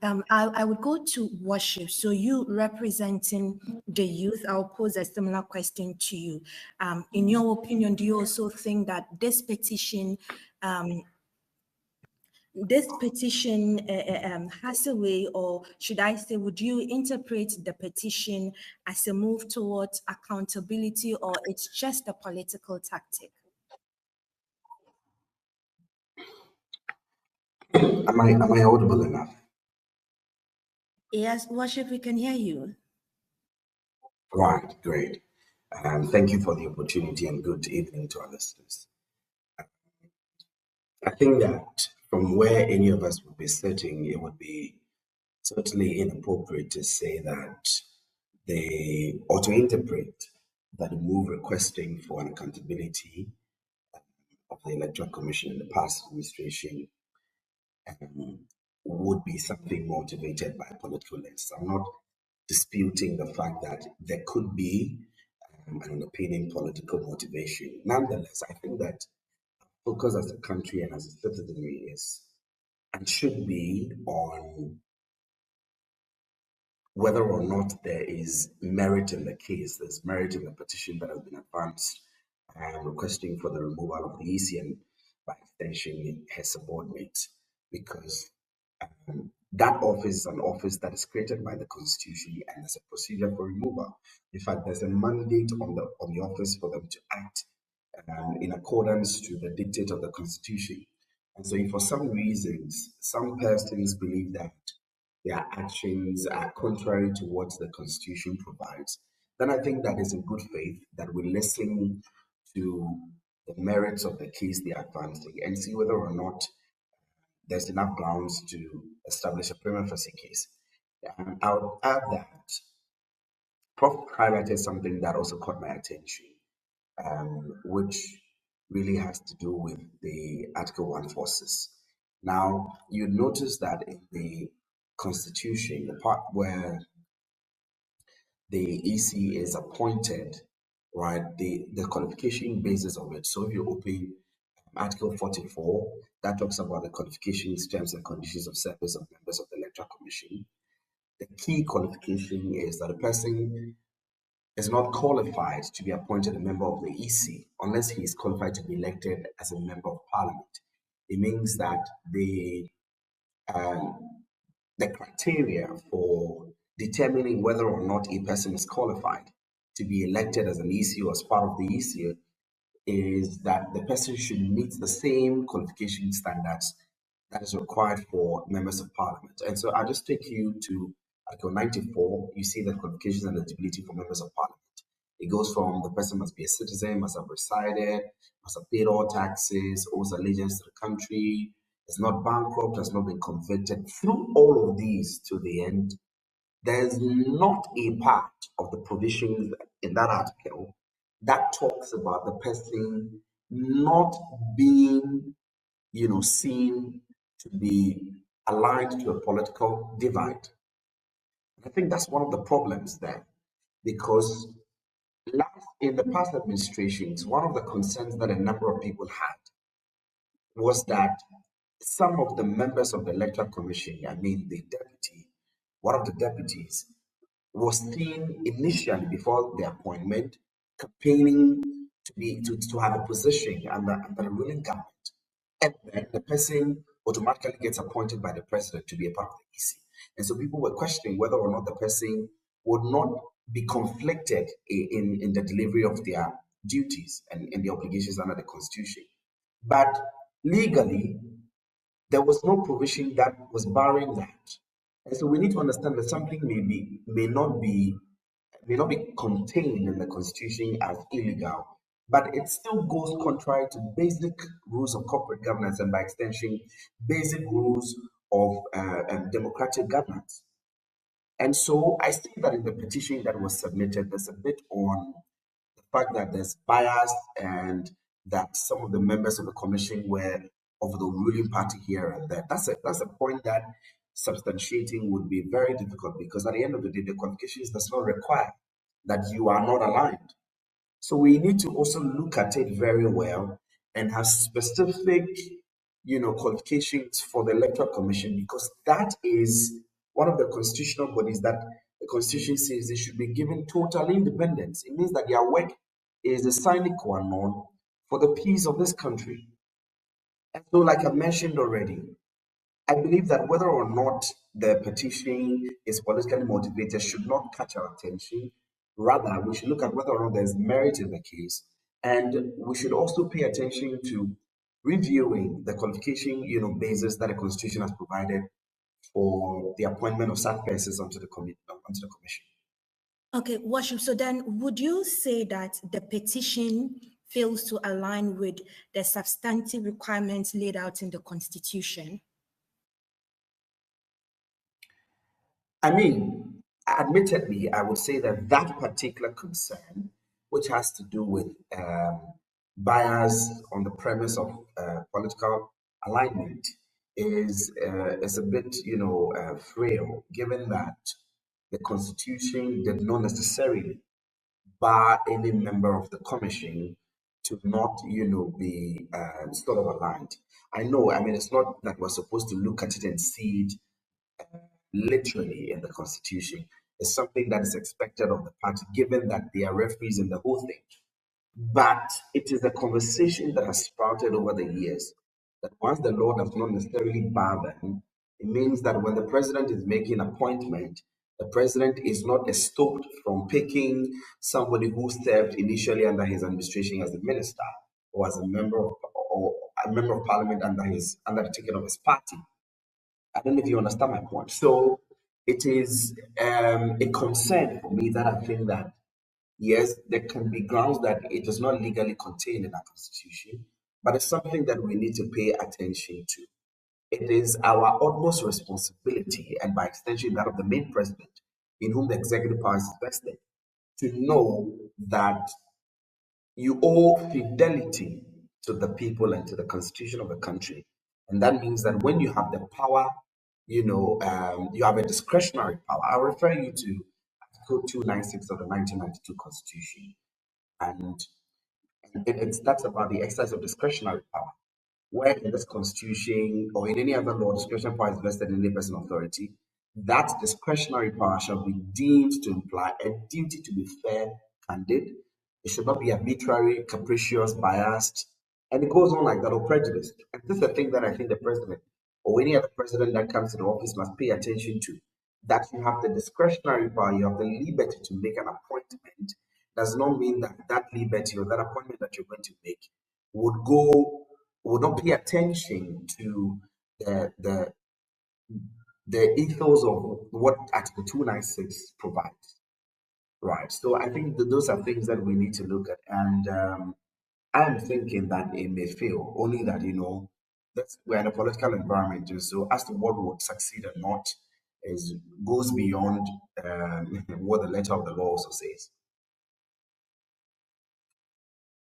I would go to Worship. So you representing the youth, I'll pose a similar question to you. In your opinion, do you also think that this petition has a way, or should I say, would you interpret the petition as a move towards accountability, or it's just a political tactic? Am I audible enough? Yes, Worship, we can hear you. Right, great. Thank you for the opportunity and good evening to our listeners. I think that from where any of us would be sitting, it would be certainly inappropriate to say that or to interpret that the move requesting for an accountability of the Electoral Commission in the past administration would be something motivated by political lens. I'm not disputing the fact that there could be an underpinning political motivation. Nonetheless, I think that focus as a country and as a citizenry is and should be on whether or not there is merit in the case, there's merit in the petition that has been advanced requesting for the removal of the EC and by extension her subordinates, because that office is an office that is created by the Constitution and there's a procedure for removal. In fact, there's a mandate on the office for them to act in accordance to the dictate of the Constitution. And so if for some reasons, some persons believe that their actions are contrary to what the Constitution provides, then I think that is in good faith that we listen to the merits of the case they are advancing and see whether or not there's enough grounds to establish a prima facie case. I would add that Prof highlighted something that also caught my attention, which really has to do with the Article 1 forces. Now, you notice that in the Constitution, the part where the EC is appointed, right, the qualification basis of it. So if you open Article 44, that talks about the qualifications, terms, and conditions of service of members of the Electoral Commission. The key qualification is that a person is not qualified to be appointed a member of the EC unless he is qualified to be elected as a member of Parliament. It means that the criteria for determining whether or not a person is qualified to be elected as an EC or as part of the EC is that the person should meet the same qualification standards that is required for members of Parliament. And so I'll just take you to Article 94. You see the qualifications and eligibility for members of Parliament. It goes from the person must be a citizen, must have resided, must have paid all taxes, owes allegiance to the country, is not bankrupt, has not been convicted. Through all of these to the end, there's not a part of the provisions in that article that talks about the person not being, seen to be aligned to a political divide. I think that's one of the problems there, because in the past administrations, one of the concerns that a number of people had was that some of the members of the Electoral Commission, one of the deputies, was seen initially before the appointment campaigning to have a position under the ruling government, and then the person automatically gets appointed by the president to be a part of the EC. And so people were questioning whether or not the person would not be conflicted in the delivery of their duties and the obligations under the Constitution. But legally, there was no provision that was barring that. And so we need to understand that something may not be contained in the Constitution as illegal, but it still goes contrary to basic rules of corporate governance and by extension, basic rules of democratic governance. And so I see that in the petition that was submitted, there's a bit on the fact that there's bias and that some of the members of the commission were of the ruling party here and there. That's a point that substantiating would be very difficult, because at the end of the day, the qualifications does not require that you are not aligned. So we need to also look at it very well and have specific, qualifications for the Electoral Commission, because that is one of the constitutional bodies that the Constitution says they should be given total independence. It means that their work is the sine qua non for the peace of this country. And so, like I mentioned already, I believe that whether or not the petition is politically motivated should not catch our attention. Rather, we should look at whether or not there's merit in the case, and we should also pay attention to reviewing the qualification, basis that the Constitution has provided for the appointment of such persons onto the commission. Okay, Worship. So then, would you say that the petition fails to align with the substantive requirements laid out in the Constitution? I mean, admittedly, I would say that that particular concern, which has to do with bias on the premise of political alignment, is a bit, frail, given that the Constitution did not necessarily bar any member of the commission to not, be sort of aligned. I know, I mean, it's not that we're supposed to look at it and see it literally in the Constitution. It's something that is expected of the party, given that they are referees in the whole thing. But it is a conversation that has sprouted over the years that once the law does not necessarily bar them, it means that when the president is making an appointment, the president is not estopped from picking somebody who served initially under his administration as a minister or as a member of parliament under the ticket of his party. I don't know if you understand my point. So it is a concern for me that I think that yes, there can be grounds that it is not legally contained in our constitution, but it's something that we need to pay attention to. It is our utmost responsibility, and by extension, that of the main president, in whom the executive power is vested, to know that you owe fidelity to the people and to the constitution of the country. And that means that when you have the power, you have a discretionary power. I'll refer you to Article 296 of the 1992 Constitution. And that's about the exercise of discretionary power. Where in this Constitution or in any other law, discretionary power is vested in any person authority, that discretionary power shall be deemed to imply a duty to be fair, candid. It should not be arbitrary, capricious, biased, and it goes on like that, or prejudiced. And this is the thing that I think the president or any other president that comes to the office must pay attention to. That you have the discretionary power, you have the liberty to make an appointment, does not mean that that liberty or that appointment that you're going to make would not pay attention to the ethos of what Article 296 provides. Right. So I think that those are things that we need to look at. And I'm thinking that it may fail, only that, we're in a political environment. And so as to what would succeed or not goes beyond what the letter of the law also says.